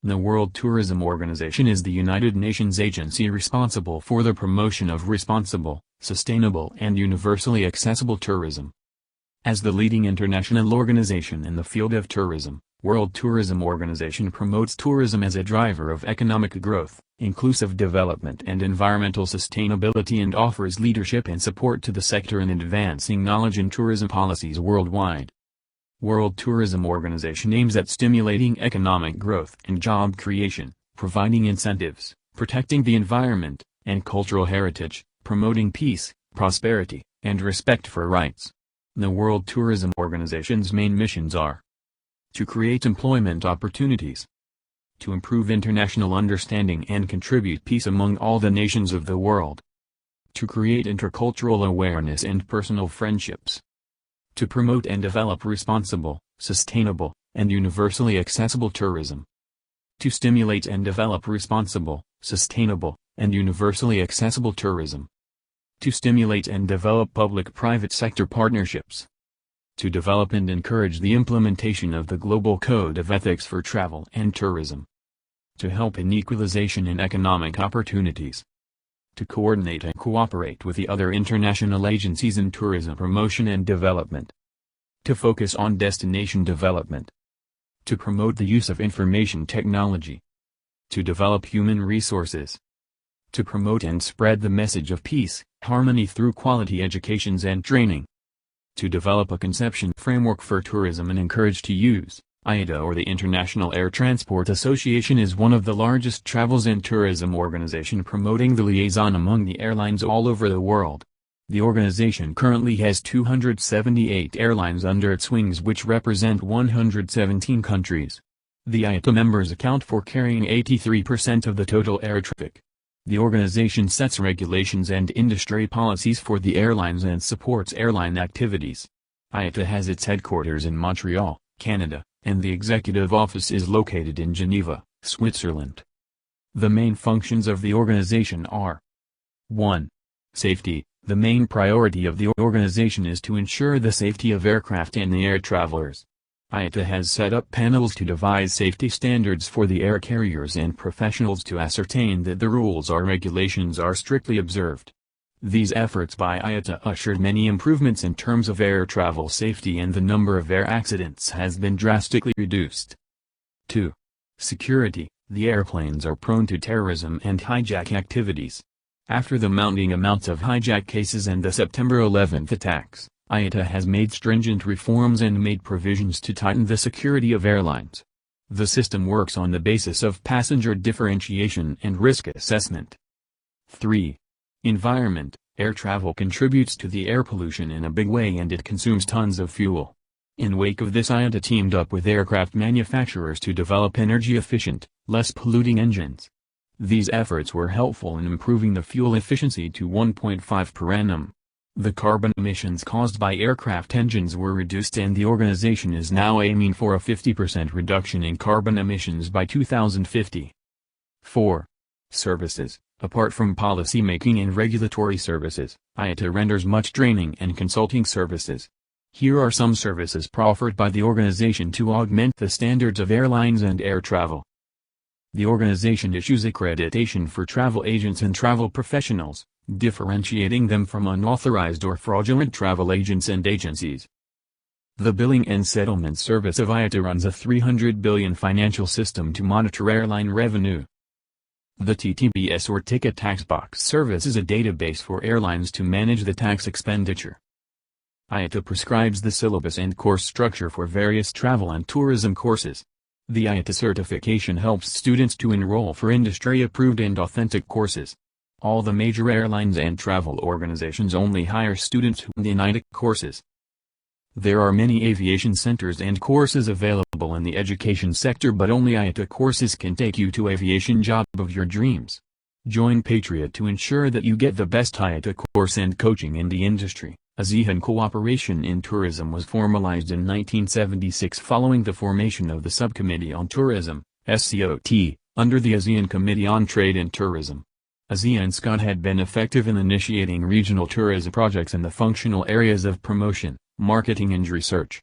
The World Tourism Organization is the United Nations agency responsible for the promotion of responsible, sustainable and universally accessible tourism. As the leading international organization in the field of tourism, World Tourism Organization promotes tourism as a driver of economic growth, inclusive development and environmental sustainability, and offers leadership and support to the sector in advancing knowledge and tourism policies worldwide. World Tourism Organization aims at stimulating economic growth and job creation, providing incentives, protecting the environment and cultural heritage, promoting peace, prosperity, and respect for rights. The World Tourism Organization's main missions are: to create employment opportunities, to improve international understanding and contribute peace among all the nations of the world, to create intercultural awareness and personal friendships, to promote and develop responsible, sustainable, and universally accessible tourism, to stimulate and develop responsible, sustainable, and universally accessible tourism, to stimulate and develop public-private sector partnerships, to develop and encourage the implementation of the Global Code of Ethics for Travel and Tourism, to help in equalization in economic opportunities, to coordinate and cooperate with the other international agencies in tourism promotion and development, to focus on destination development, to promote the use of information technology, to develop human resources, to promote and spread the message of peace, harmony through quality educations and training, to develop a conception framework for tourism and encourage to use. IATA, or the International Air Transport Association, is one of the largest travels and tourism organization promoting the liaison among the airlines all over the world. The organization currently has 278 airlines under its wings, which represent 117 countries. The IATA members account for carrying 83% of the total air traffic. The organization sets regulations and industry policies for the airlines and supports airline activities. IATA has its headquarters in Montreal, Canada, and the executive office is located in Geneva, Switzerland. The main functions of the organization are: 1. Safety. The main priority of the organization is to ensure the safety of aircraft and the air travelers. IATA has set up panels to devise safety standards for the air carriers and professionals to ascertain that the rules or regulations are strictly observed. These efforts by IATA ushered many improvements in terms of air travel safety, and the number of air accidents has been drastically reduced. 2. Security. The airplanes are prone to terrorism and hijack activities. After the mounting amounts of hijack cases and the September 11 attacks, IATA has made stringent reforms and made provisions to tighten the security of airlines. The system works on the basis of passenger differentiation and risk assessment. 3. Environment. Air travel contributes to the air pollution in a big way, and it consumes tons of fuel. In wake of this, IATA teamed up with aircraft manufacturers to develop energy-efficient, less polluting engines. These efforts were helpful in improving the fuel efficiency to 1.5 per annum. The carbon emissions caused by aircraft engines were reduced, and the organization is now aiming for a 50% reduction in carbon emissions by 2050. 4. Services. Apart from policy making and regulatory services, IATA renders much training and consulting services. Here are some services proffered by the organization to augment the standards of airlines and air travel. The organization issues accreditation for travel agents and travel professionals, differentiating them from unauthorized or fraudulent travel agents and agencies. The Billing and Settlement Service of IATA runs a 300 billion financial system to monitor airline revenue. The TTBS, or Ticket Tax Box Service, is a database for airlines to manage the tax expenditure. IATA prescribes the syllabus and course structure for various travel and tourism courses. The IATA certification helps students to enroll for industry-approved and authentic courses. All the major airlines and travel organizations only hire students who in IATA courses. There are many aviation centers and courses available in the education sector, but only IATA courses can take you to aviation job of your dreams. Join Patriot to ensure that you get the best IATA course and coaching in the industry. ASEAN cooperation in tourism was formalized in 1976 following the formation of the Subcommittee on Tourism, SCOT, under the ASEAN Committee on Trade and Tourism. ASEAN SCOT had been effective in initiating regional tourism projects in the functional areas of promotion, marketing and research.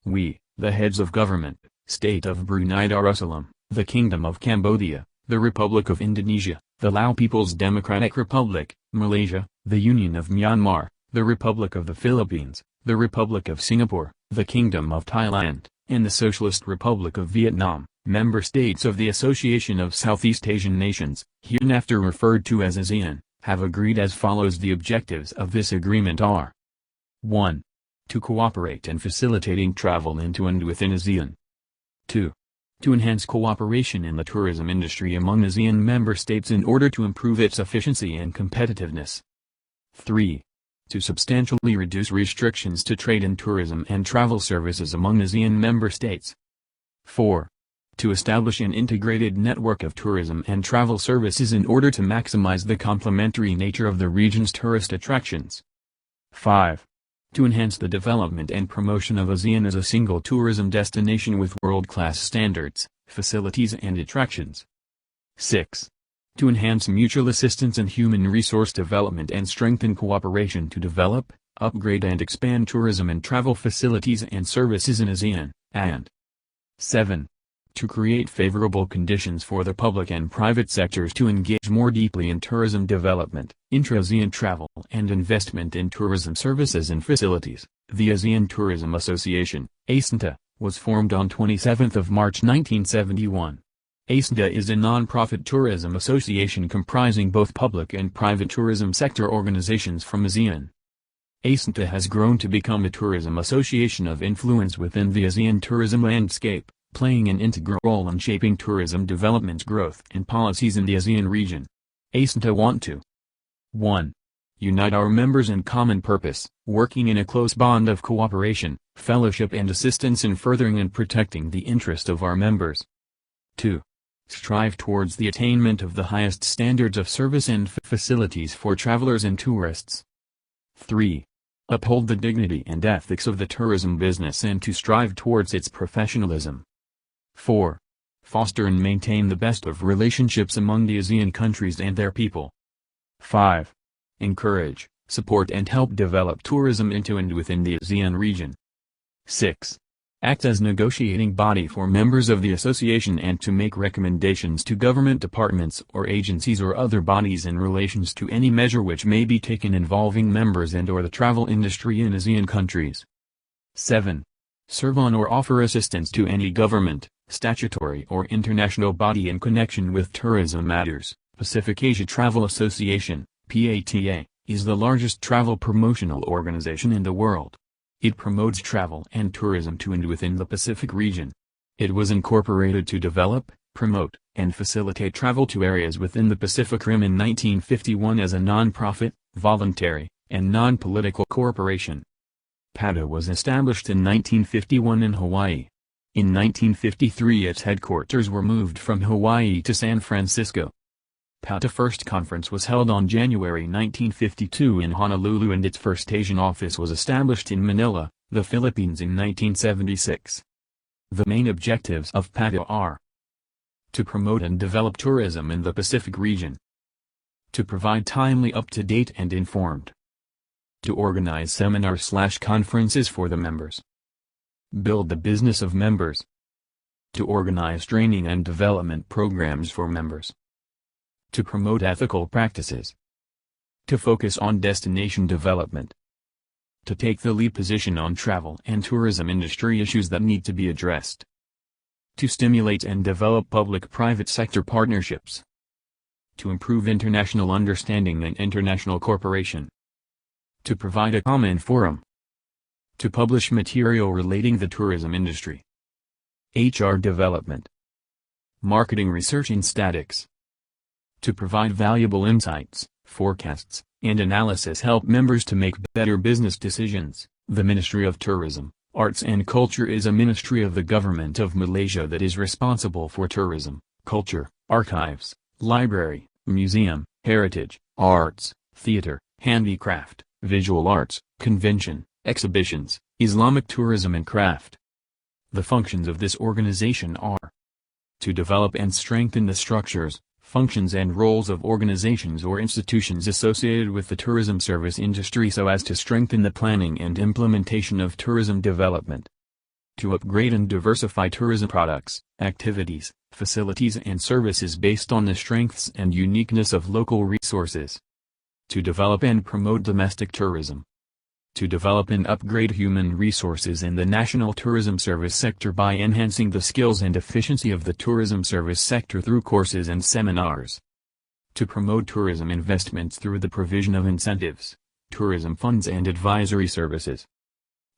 We, the heads of government, State of Brunei Darussalam, the Kingdom of Cambodia, the Republic of Indonesia, the Lao People's Democratic Republic, Malaysia, the Union of Myanmar, the Republic of the Philippines, the Republic of Singapore, the Kingdom of Thailand, and the Socialist Republic of Vietnam, member states of the Association of Southeast Asian Nations, hereinafter referred to as ASEAN, have agreed as follows. The objectives of this agreement are: 1. To cooperate in facilitating travel into and within ASEAN. 2. To enhance cooperation in the tourism industry among ASEAN member states in order to improve its efficiency and competitiveness. 3. To substantially reduce restrictions to trade in tourism and travel services among ASEAN member states. 4. To establish an integrated network of tourism and travel services in order to maximize the complementary nature of the region's tourist attractions. 5. To enhance the development and promotion of ASEAN as a single tourism destination with world-class standards, facilities and attractions. 6. To enhance mutual assistance in human resource development and strengthen cooperation to develop, upgrade and expand tourism and travel facilities and services in ASEAN, and 7. To create favorable conditions for the public and private sectors to engage more deeply in tourism development, intra-ASEAN travel and investment in tourism services and facilities. The ASEAN Tourism Association, ASEANTA, was formed on 27 March 1971. ASEANTA is a non-profit tourism association comprising both public and private tourism sector organizations from ASEAN. ASEANTA has grown to become a tourism association of influence within the ASEAN tourism landscape, playing an integral role in shaping tourism development growth and policies in the ASEAN region. ASEANTA want to 1. Unite our members in common purpose, working in a close bond of cooperation, fellowship and assistance in furthering and protecting the interest of our members. 2. Strive towards the attainment of the highest standards of service and facilities for travelers and tourists. 3. Uphold the dignity and ethics of the tourism business and to strive towards its professionalism. 4. Foster and maintain the best of relationships among the ASEAN countries and their people. 5. Encourage, support and help develop tourism into and within the ASEAN region. 6. Act as negotiating body for members of the association and to make recommendations to government departments or agencies or other bodies in relations to any measure which may be taken involving members and or the travel industry in ASEAN countries. 7. Serve on or offer assistance to any government, statutory or international body in connection with tourism matters. Pacific Asia Travel Association, PATA, is the largest travel promotional organization in the world. It promotes travel and tourism to and within the Pacific region. It was incorporated to develop, promote, and facilitate travel to areas within the Pacific Rim in 1951 as a non-profit, voluntary, and non-political corporation. PATA was established in 1951 in Hawaii. In 1953 its headquarters were moved from Hawaii to San Francisco. PATA First Conference was held on January 1952 in Honolulu and its first Asian office was established in Manila, the Philippines in 1976. The main objectives of PATA are: to promote and develop tourism in the Pacific region, to provide timely up-to-date and informed, to organize seminars/conferences for the members, build the business of members, to organize training and development programs for members, to promote ethical practices, to focus on destination development, to take the lead position on travel and tourism industry issues that need to be addressed, to stimulate and develop public-private sector partnerships, to improve international understanding and international cooperation, to provide a common forum, to publish material relating the tourism industry, HR development, marketing research and statistics, to provide valuable insights, forecasts, and analysis help members to make better business decisions. The Ministry of Tourism, Arts and Culture is a ministry of the Government of Malaysia that is responsible for tourism, culture, archives, library, museum, heritage, arts, theater, handicraft, visual arts, convention, exhibitions, Islamic tourism and craft. The functions of this organization are: to develop and strengthen the structures, functions and roles of organizations or institutions associated with the tourism service industry so as to strengthen the planning and implementation of tourism development. To upgrade and diversify tourism products, activities, facilities and services based on the strengths and uniqueness of local resources. To develop and promote domestic tourism. To develop and upgrade human resources in the national tourism service sector by enhancing the skills and efficiency of the tourism service sector through courses and seminars. To promote tourism investments through the provision of incentives, tourism funds and advisory services.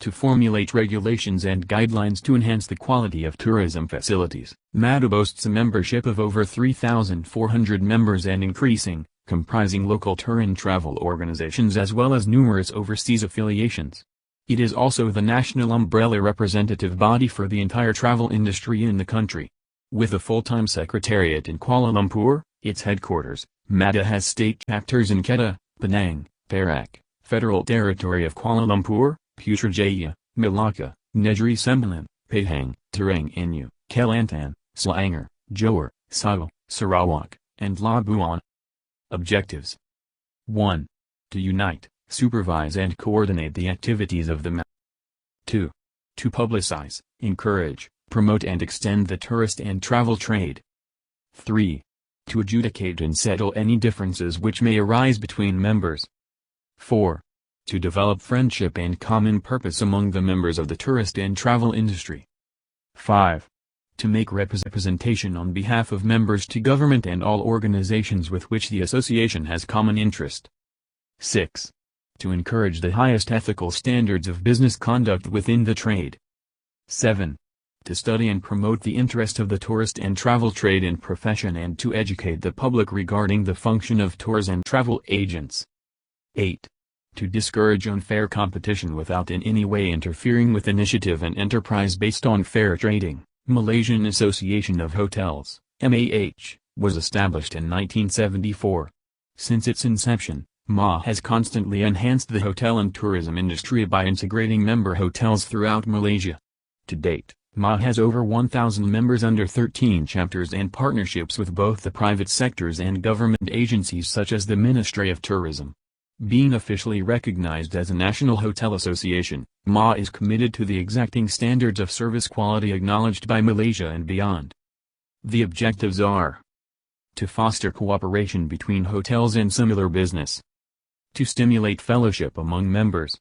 To formulate regulations and guidelines to enhance the quality of tourism facilities. MATA boasts a membership of over 3,400 members and increasing, comprising local tour and travel organizations as well as numerous overseas affiliations. It is also the national umbrella representative body for the entire travel industry in the country. With a full-time secretariat in Kuala Lumpur, its headquarters, MATA has state chapters in Kedah, Penang, Perak, Federal Territory of Kuala Lumpur, Putrajaya, Malacca, Negeri Sembilan, Pahang, Terengganu, Kelantan, Selangor, Johor, Sabah, Sarawak, and Labuan. Objectives. 1. To unite, supervise and coordinate the activities of the MATA. 2. To publicize, encourage, promote and extend the tourist and travel trade. 3. To adjudicate and settle any differences which may arise between members. 4. To develop friendship and common purpose among the members of the tourist and travel industry. 5. To make representation on behalf of members to government and all organizations with which the association has common interest. 6. To encourage the highest ethical standards of business conduct within the trade. 7. To study and promote the interest of the tourist and travel trade and profession and to educate the public regarding the function of tours and travel agents. 8. To discourage unfair competition without in any way interfering with initiative and enterprise based on fair trading. Malaysian Association of Hotels, MAH, was established in 1974. Since its inception, MAH has constantly enhanced the hotel and tourism industry by integrating member hotels throughout Malaysia. To date, MAH has over 1,000 members under 13 chapters and partnerships with both the private sectors and government agencies such as the Ministry of Tourism. Being officially recognized as a national hotel association, MAH is committed to the exacting standards of service quality acknowledged by Malaysia and beyond. The objectives are: to foster cooperation between hotels and similar business, to stimulate fellowship among members,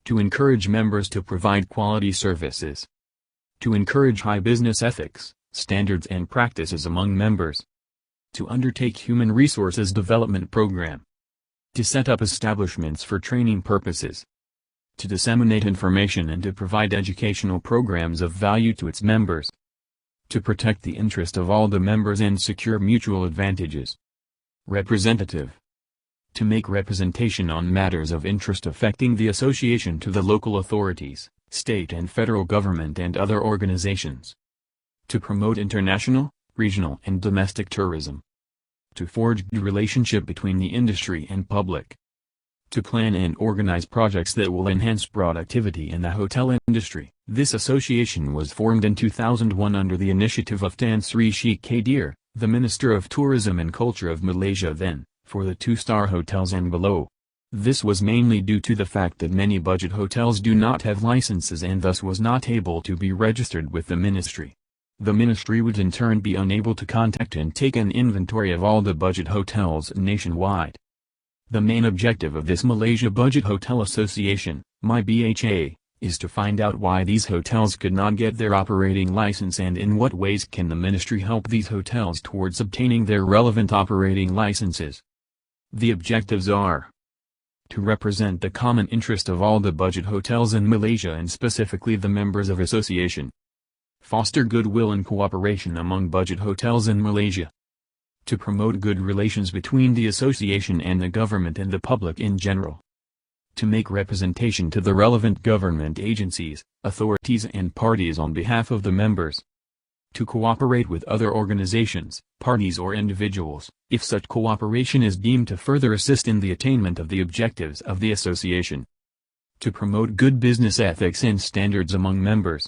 to encourage members to provide quality services, to encourage high business ethics, standards and practices among members, to undertake human resources development program, to set up establishments for training purposes, to disseminate information and to provide educational programs of value to its members, to protect the interest of all the members and secure mutual advantages. Representative. To make representation on matters of interest affecting the association to the local authorities, state and federal government and other organizations. To promote international, regional and domestic tourism. To forge good relationship between the industry and public. To plan and organize projects that will enhance productivity in the hotel industry. This association was formed in 2001 under the initiative of Tan Sri Sheikh Kadir, the Minister of Tourism and Culture of Malaysia then, for the 2-star hotels and below. This was mainly due to the fact that many budget hotels do not have licenses and thus was not able to be registered with the ministry. The ministry would in turn be unable to contact and take an inventory of all the budget hotels nationwide. The main objective of this Malaysia Budget Hotel Association, MYBHA, is to find out why these hotels could not get their operating license and in what ways can the ministry help these hotels towards obtaining their relevant operating licenses. The objectives are: to represent the common interest of all the budget hotels in Malaysia and specifically the members of association. Foster goodwill and cooperation among budget hotels in Malaysia. To promote good relations between the association and the government and the public in general. To make representation to the relevant government agencies, authorities and parties on behalf of the members. To cooperate with other organizations, parties or individuals, if such cooperation is deemed to further assist in the attainment of the objectives of the association. To promote good business ethics and standards among members.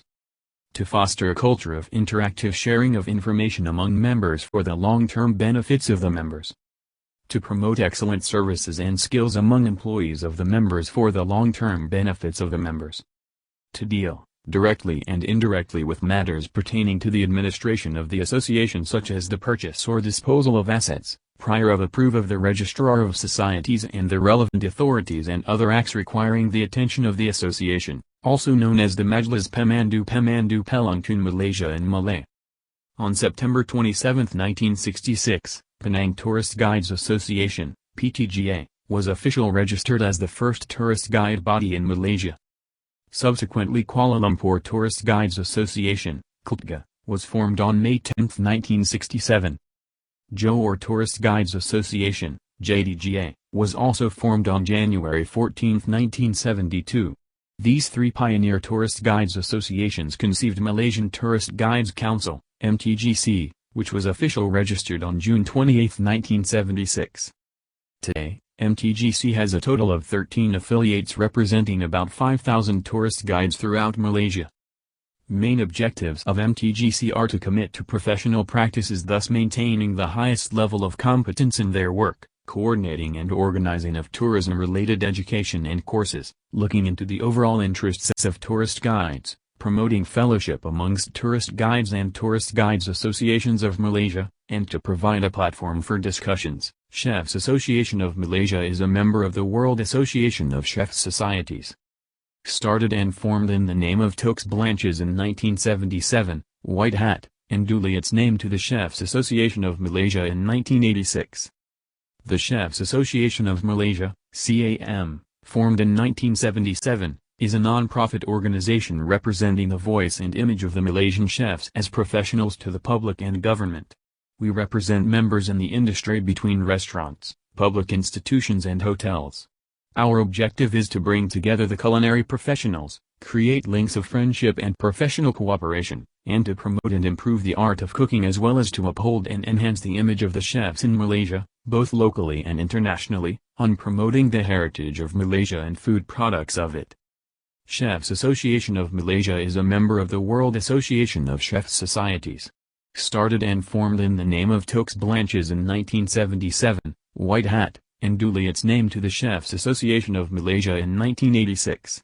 To foster a culture of interactive sharing of information among members for the long-term benefits of the members. To promote excellent services and skills among employees of the members for the long-term benefits of the members. To deal, directly and indirectly with matters pertaining to the administration of the association, such as the purchase or disposal of assets, prior of approve of the Registrar of Societies and the relevant authorities, and other acts requiring the attention of the association, also known as the Majlis Pemandu Pelangkun Malaysia in Malay. On September 27, 1966, Penang Tourist Guides Association, PTGA, was officially registered as the first tourist guide body in Malaysia. Subsequently, Kuala Lumpur Tourist Guides Association, KLTGA, was formed on May 10, 1967. Johor Tourist Guides Association, JDGA, was also formed on January 14, 1972. These three pioneer tourist guides associations conceived Malaysian Tourist Guides Council, MTGC, which was officially registered on June 28, 1976. Today, MTGC has a total of 13 affiliates representing about 5,000 tourist guides throughout Malaysia. Main objectives of MTGC are to commit to professional practices, thus maintaining the highest level of competence in their work, coordinating and organizing of tourism-related education and courses, looking into the overall interests of tourist guides, promoting fellowship amongst tourist guides and tourist guides associations of Malaysia, and to provide a platform for discussions. Chefs Association of Malaysia is a member of the World Association of Chefs Societies. Started and formed in the name of Toques Blanches in 1977, White Hat, and duly its name to the Chefs Association of Malaysia in 1986. The Chefs Association of Malaysia, CAM, formed in 1977, is a non-profit organization representing the voice and image of the Malaysian chefs as professionals to the public and government. We represent members in the industry between restaurants, public institutions and hotels. Our objective is to bring together the culinary professionals, create links of friendship and professional cooperation, and to promote and improve the art of cooking, as well as to uphold and enhance the image of the chefs in Malaysia, both locally and internationally, on promoting the heritage of Malaysia and food products of it. Chefs Association of Malaysia is a member of the World Association of Chefs Societies. Started and formed in the name of Toques Blanches in 1977, White Hat, and duly its name to the Chefs Association of Malaysia in 1986.